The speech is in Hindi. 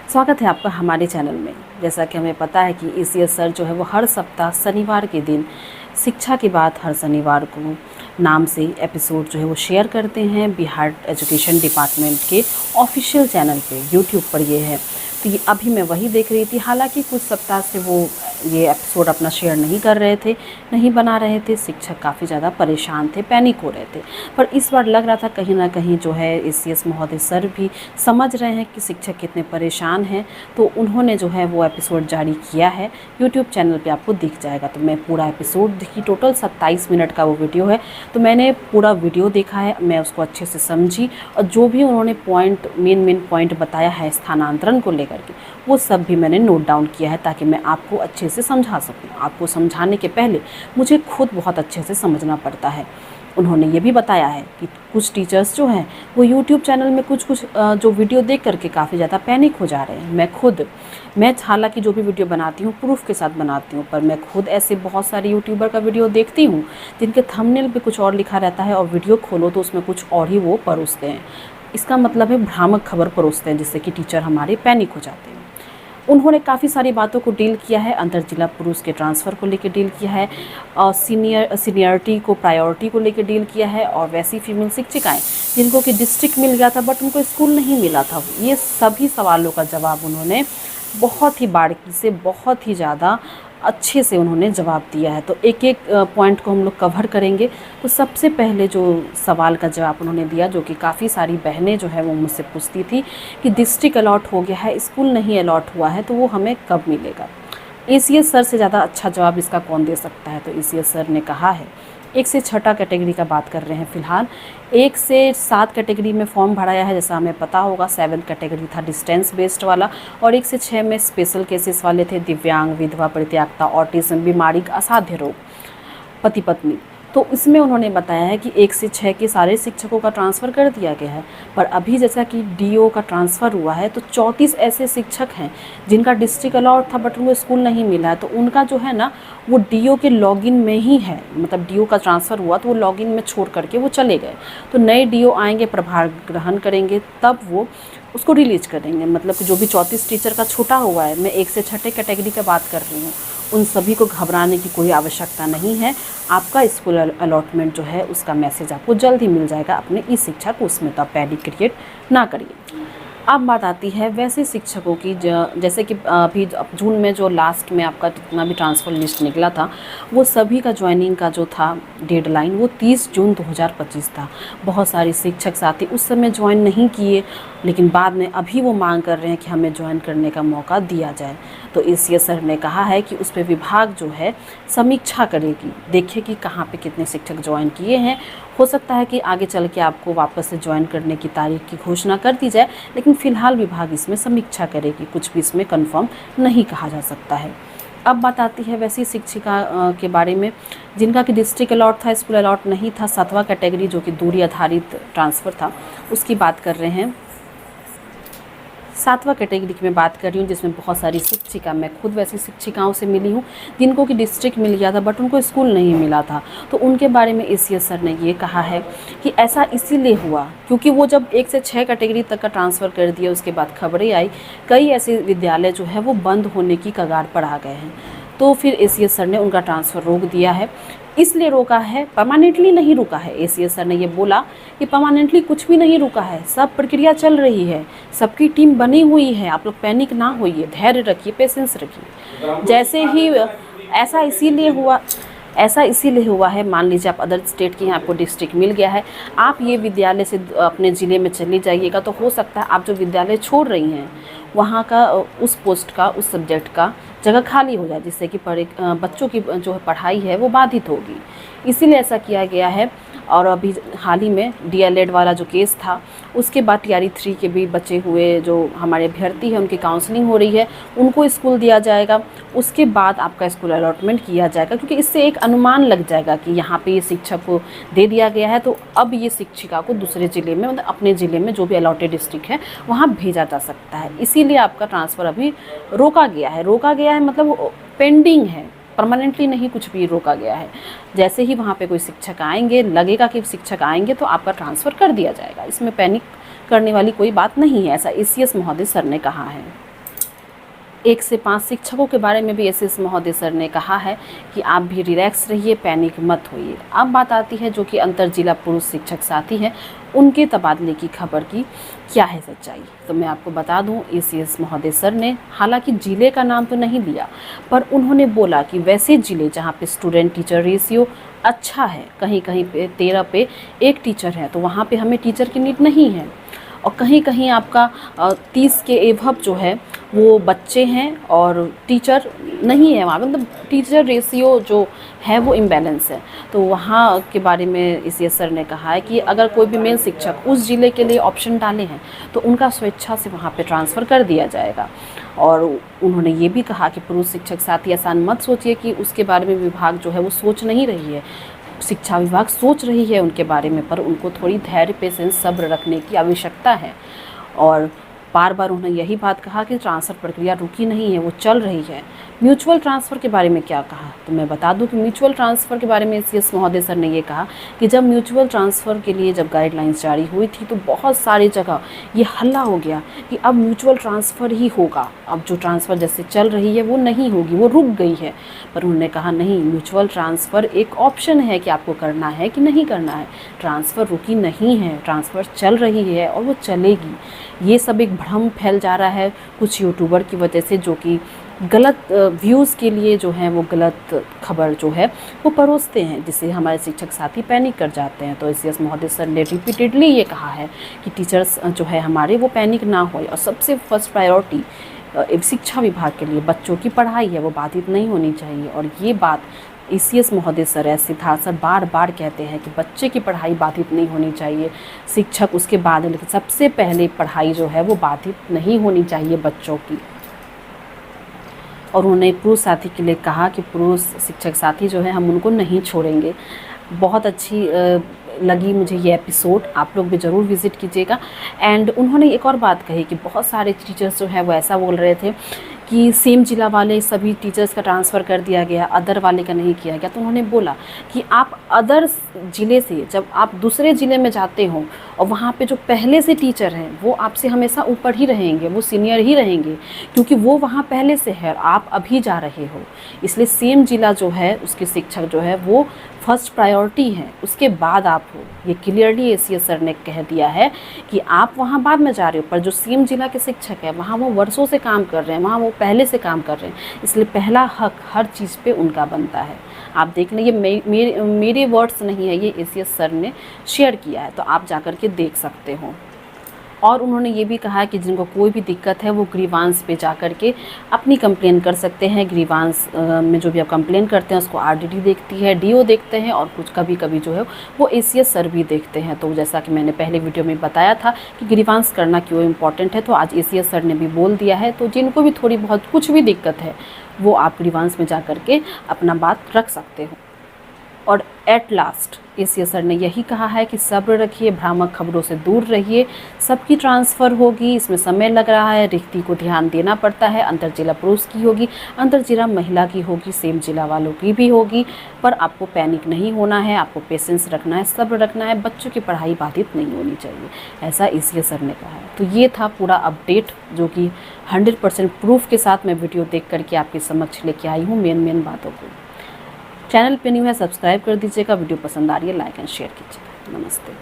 स्वागत है आपका हमारे चैनल में। जैसा कि हमें पता है कि ईसीएस सर जो है वो हर सप्ताह शनिवार के दिन शिक्षा की बात हर शनिवार को नाम से एपिसोड जो है वो शेयर करते हैं बिहार एजुकेशन डिपार्टमेंट के ऑफिशियल चैनल पे यूट्यूब पर ये है। तो ये अभी मैं वही देख रही थी। हालांकि कुछ सप्ताह से वो ये एपिसोड अपना शेयर नहीं कर रहे थे, नहीं बना रहे थे। शिक्षक काफ़ी ज़्यादा परेशान थे, पैनिक हो रहे थे। पर इस बार लग रहा था कहीं ना कहीं जो है ईसीएस महोदय सर भी समझ रहे हैं कि शिक्षक कितने परेशान हैं, तो उन्होंने जो है वो एपिसोड जारी किया है। यूट्यूब चैनल पे आपको दिख जाएगा। तो मैं पूरा एपिसोड देखी, टोटल 27 मिनट का वो वीडियो है। तो मैंने पूरा वीडियो देखा है, मैं उसको अच्छे से समझी और जो भी उन्होंने मेन पॉइंट बताया है स्थानांतरण को लेकर के, वो सब भी मैंने नोट डाउन किया है ताकि मैं आपको अच्छे से समझा सकूं। आपको समझाने के पहले मुझे खुद बहुत अच्छे से समझना पड़ता है। उन्होंने ये भी बताया है कि कुछ टीचर्स जो हैं वो यूट्यूब चैनल में कुछ जो वीडियो देख करके काफ़ी ज़्यादा पैनिक हो जा रहे हैं। मैं हालांकि जो भी वीडियो बनाती हूँ प्रूफ के साथ बनाती हूँ, पर मैं खुद ऐसे बहुत सारे यूट्यूबर का वीडियो देखती हूँ जिनके थंबनेल पे कुछ और लिखा रहता है और वीडियो खोलो तो उसमें कुछ और ही वो परोसते हैं। इसका मतलब है भ्रामक खबर परोसते हैं, जिससे कि टीचर हमारे पैनिक हो जाते हैं। उन्होंने काफ़ी सारी बातों को डील किया है। अंतर जिला पुरुष के ट्रांसफ़र को लेकर डील किया है और सीनियरिटी को प्रायोरिटी को लेकर डील किया है, और वैसी फीमेल शिक्षिकाएं जिनको कि डिस्ट्रिक्ट मिल गया था बट उनको स्कूल नहीं मिला था, ये सभी सवालों का जवाब उन्होंने बहुत ही बारीकी से, बहुत ही ज़्यादा अच्छे से उन्होंने जवाब दिया है। तो एक एक पॉइंट को हम लोग कवर करेंगे। तो सबसे पहले जो सवाल का जवाब उन्होंने दिया, जो कि काफ़ी सारी बहनें जो है वो मुझसे पूछती थी कि डिस्ट्रिक्ट अलॉट हो गया है, स्कूल नहीं अलॉट हुआ है, तो वो हमें कब मिलेगा। ईसीएस सर से ज़्यादा अच्छा जवाब इसका कौन दे सकता है। तो ईसीएस सर ने कहा है 1 से 6 कैटेगरी का बात कर रहे हैं फ़िलहाल। 1 से 7 कैटेगरी में फॉर्म भराया है, जैसा हमें पता होगा। 7 कैटेगरी था डिस्टेंस बेस्ड वाला, और 1 से 6 में स्पेशल केसेस वाले थे, दिव्यांग, विधवा, परित्यागता, ऑटिज्म, बीमारी, असाध्य रोग, पति पत्नी। तो इसमें उन्होंने बताया है कि 1 से 6 के सारे शिक्षकों का ट्रांसफ़र कर दिया गया है। पर अभी जैसा कि डीओ का ट्रांसफ़र हुआ है, तो 34 ऐसे शिक्षक हैं जिनका डिस्ट्रिक्ट अलॉट था बट उनको स्कूल नहीं मिला है। तो उनका जो है ना वो डीओ के लॉगिन में ही है, मतलब डीओ का ट्रांसफ़र हुआ तो वो लॉगिन में छोड़ करके वो चले गए। तो नए डीओ आएंगे, प्रभार ग्रहण करेंगे, तब वो उसको रिलीज करेंगे। मतलब कि जो भी 34 टीचर का छूटा हुआ है, मैं 1 से 6 कैटेगरी का बात कर रही हूँ, उन सभी को घबराने की कोई आवश्यकता नहीं है। आपका स्कूल अलॉटमेंट जो है उसका मैसेज आपको जल्द ही मिल जाएगा अपने ई शिक्षा को, उसमें तो आप पैनिक क्रिएट ना करिए। अब बात आती है वैसे शिक्षकों की, जैसे कि अभी जून में जो लास्ट में आपका जितना भी ट्रांसफ़र लिस्ट निकला था, वो सभी का ज्वाइनिंग का जो था डेडलाइन वो 30 जून 2025 था। बहुत सारे शिक्षक साथी उस समय ज्वाइन नहीं किए, लेकिन बाद में अभी वो मांग कर रहे हैं कि हमें ज्वाइन करने का मौका दिया जाए। तो ईसीएस सर ने कहा है कि उस पर विभाग जो है समीक्षा करेगी, देखे कि कहाँ पे कितने शिक्षक ज्वाइन किए हैं। हो सकता है कि आगे चल के आपको वापस से ज्वाइन करने की तारीख की घोषणा कर दी जाए, लेकिन फ़िलहाल विभाग इसमें समीक्षा करेगी, कुछ भी इसमें कंफर्म नहीं कहा जा सकता है। अब बात आती है वैसी शिक्षिका के बारे में जिनका कि डिस्ट्रिक्ट अलॉट था, स्कूल अलॉट नहीं था। 7वां कैटेगरी जो कि दूरी आधारित ट्रांसफ़र था, उसकी बात कर रहे हैं। 7वां कैटेगरी की मैं बात कर रही हूँ, जिसमें बहुत सारी शिक्षिका, मैं खुद वैसी शिक्षिकाओं से मिली हूँ जिनको कि डिस्ट्रिक्ट मिल गया था बट उनको स्कूल नहीं मिला था। तो उनके बारे में ईसीएस सर ने ये कहा है कि ऐसा इसीलिए हुआ क्योंकि वो जब 1 से 6 कैटेगरी तक का ट्रांसफ़र कर दिया, उसके बाद खबरें आई कई ऐसे विद्यालय जो है वो बंद होने की कगार पर आ गए हैं। तो फिर ईसीएस सर ने उनका ट्रांसफ़र रोक दिया है। इसलिए रोका है, परमानेंटली नहीं रुका है। ईसीएस सर ने ये बोला कि परमानेंटली कुछ भी नहीं रुका है, सब प्रक्रिया चल रही है, सबकी टीम बनी हुई है, आप लोग पैनिक ना होइए, धैर्य रखिए, पेशेंस रखिए। जैसे ही ऐसा इसीलिए हुआ है, मान लीजिए आप अदर स्टेट के हैं, आपको डिस्ट्रिक्ट मिल गया है, आप ये विद्यालय से अपने ज़िले में चली जाइएगा, तो हो सकता है आप जो विद्यालय छोड़ रही हैं वहाँ का उस पोस्ट का, उस सब्जेक्ट का जगह खाली हो जाए, जिससे कि बच्चों की जो पढ़ाई है वो बाधित होगी। इसीलिए ऐसा किया गया है। और अभी हाल ही में डीएलएड वाला जो केस था, उसके बाद टीआरई 3 के भी बचे हुए जो हमारे अभ्यर्थी हैं उनकी काउंसलिंग हो रही है, उनको स्कूल दिया जाएगा। उसके बाद आपका स्कूल अलॉटमेंट किया जाएगा, क्योंकि इससे एक अनुमान लग जाएगा कि यहाँ पे ये शिक्षक को दे दिया गया है, तो अब ये शिक्षिका को दूसरे ज़िले में, मतलब अपने ज़िले में जो भी अलॉटेड डिस्ट्रिक्ट है वहाँ भेजा जा सकता है। इसीलिए आपका ट्रांसफ़र अभी रोका गया है, मतलब पेंडिंग है, परमानेंटली नहीं कुछ भी रोका गया है। जैसे ही वहाँ पे कोई शिक्षक आएंगे, लगेगा कि शिक्षक आएंगे, तो आपका ट्रांसफ़र कर दिया जाएगा। इसमें पैनिक करने वाली कोई बात नहीं है, ऐसा ईसीएस महोदय सर ने कहा है। 1 से 5 शिक्षकों के बारे में भी एसएस महोदय सर ने कहा है कि आप भी रिलैक्स रहिए, पैनिक मत होइए। अब बात आती है जो कि अंतर जिला पुरुष शिक्षक साथी हैं, उनके तबादले की खबर की क्या है सच्चाई। तो मैं आपको बता दूं, एसीएस महोदय सर ने हालांकि जिले का नाम तो नहीं लिया, पर उन्होंने बोला कि वैसे जिले जहां पे स्टूडेंट टीचर रेशियो अच्छा है, कहीं कहीं पे 13 पे 1 टीचर है, तो वहाँ पे हमें टीचर की नीड नहीं है। और कहीं कहीं आपका 30 के एभव जो है वो बच्चे हैं और टीचर नहीं है वहाँ, मतलब टीचर रेशियो जो है वो इम्बैलेंस है। तो वहाँ के बारे में इसी सर ने कहा है कि अगर कोई भी मेल शिक्षक उस ज़िले के लिए ऑप्शन डाले हैं तो उनका स्वेच्छा से वहाँ पे ट्रांसफ़र कर दिया जाएगा। और उन्होंने ये भी कहा कि पुरुष शिक्षक साथी आसान मत सोचिए कि उसके बारे में विभाग जो है वो सोच नहीं रही है, शिक्षा विभाग सोच रही है उनके बारे में, पर उनको थोड़ी धैर्य, पेशेंस, सब्र रखने की आवश्यकता है। और बार बार उन्होंने यही बात कहा कि ट्रांसफ़र प्रक्रिया रुकी नहीं है, वो चल रही है। म्यूचुअल ट्रांसफ़र के बारे में क्या कहा, तो मैं बता दूं कि म्यूचुअल ट्रांसफ़र के बारे में सीएस महोदय सर ने ये कहा कि जब म्यूचुअल ट्रांसफ़र के लिए जब गाइडलाइंस जारी हुई थी तो बहुत सारी जगह ये हल्ला हो गया कि अब म्यूचुअल ट्रांसफ़र ही होगा, अब जो ट्रांसफ़र जैसे चल रही है वो नहीं होगी, वो रुक गई है। पर उन्होंने कहा नहीं, म्यूचुअल ट्रांसफ़र एक ऑप्शन है कि आपको करना है कि नहीं करना है। ट्रांसफ़र रुकी नहीं है, ट्रांसफ़र चल रही है और वो चलेगी। ये सब एक भ्रम फैल जा रहा है कुछ यूट्यूबर की वजह से, जो कि गलत व्यूज़ के लिए जो है वो गलत खबर जो है वो परोसते हैं, जिससे हमारे शिक्षक साथी पैनिक कर जाते हैं। तो एसीएस महोदय सर ने रिपीटेडली ये कहा है कि टीचर्स जो है हमारे वो पैनिक ना हो, और सबसे फर्स्ट प्रायोरिटी शिक्षा विभाग के लिए बच्चों की पढ़ाई है, वो बाधित नहीं होनी चाहिए। और ये बात एसीएस महोदय सर है, सिद्धार्थ सर बार बार कहते हैं कि बच्चे की पढ़ाई बाधित नहीं होनी चाहिए, शिक्षक उसके बाद, लेकिन सबसे पहले पढ़ाई जो है वो बाधित नहीं होनी चाहिए बच्चों की। और उन्होंने पुरुष साथी के लिए कहा कि पुरुष शिक्षक साथी जो है हम उनको नहीं छोड़ेंगे। बहुत अच्छी लगी मुझे ये एपिसोड, आप लोग भी ज़रूर विज़िट कीजिएगा। एंड उन्होंने एक और बात कही कि बहुत सारे टीचर्स जो है वो ऐसा बोल रहे थे कि सेम जिला वाले सभी टीचर्स का ट्रांसफ़र कर दिया गया, अदर वाले का नहीं किया गया। तो उन्होंने बोला कि आप अदर ज़िले से जब आप दूसरे ज़िले में जाते हो और वहाँ पे जो पहले से टीचर हैं वो आपसे हमेशा ऊपर ही रहेंगे, वो सीनियर ही रहेंगे, क्योंकि वो वहाँ पहले से है, आप अभी जा रहे हो। इसलिए सेम जिला जो है उसके शिक्षक जो है वो फर्स्ट प्रायोरिटी है, उसके बाद आप हो। ये क्लियरली एसीएस सर ने कह दिया है कि आप वहाँ बाद में जा रहे हो, पर जो सेम जिला के शिक्षक है वहाँ वो वर्षों से काम कर रहे हैं, वहाँ वो पहले से काम कर रहे हैं, इसलिए पहला हक हर चीज़ पे उनका बनता है। आप देख लें, ये मेरे वर्ड्स नहीं है, ये एसीएस सर ने शेयर किया है, तो आप जाकर के देख सकते हो। और उन्होंने ये भी कहा कि जिनको कोई भी दिक्कत है वो ग्रीवांस पे जाकर के अपनी कंप्लेन कर सकते हैं। ग्रीवांस में जो भी आप कंप्लेन करते हैं उसको आरडीडी देखती है, डीओ देखते हैं, और कुछ कभी कभी जो है वो एसीएस सर भी देखते हैं। तो जैसा कि मैंने पहले वीडियो में बताया था कि ग्रीवांस करना क्यों इम्पॉर्टेंट है, तो आज एसीएस सर ने भी बोल दिया है। तो जिनको भी थोड़ी बहुत कुछ भी दिक्कत है वो आप ग्रीवांस में जा कर के अपना बात रख सकते हो। और एट लास्ट एसीएस सर ने यही कहा है कि सब्र रखिए, भ्रामक खबरों से दूर रहिए, सबकी ट्रांसफ़र होगी, इसमें समय लग रहा है, रिक्ति को ध्यान देना पड़ता है। अंतर जिला पुरुष की होगी, अंतर जिला महिला की होगी, सेम जिला वालों की भी होगी, पर आपको पैनिक नहीं होना है, आपको पेशेंस रखना है, सब्र रखना है, बच्चों की पढ़ाई बाधित नहीं होनी चाहिए, ऐसा एसीएस सर ने कहा है। तो ये था पूरा अपडेट जो कि 100% प्रूफ के साथ मैं वीडियो देख करके आपके समक्ष लेके आई हूँ मेन बातों को। चैनल पे न्यू है, सब्सक्राइब कर दीजिएगा, वीडियो पसंद आ रही है लाइक एंड शेयर कीजिएगा। नमस्ते।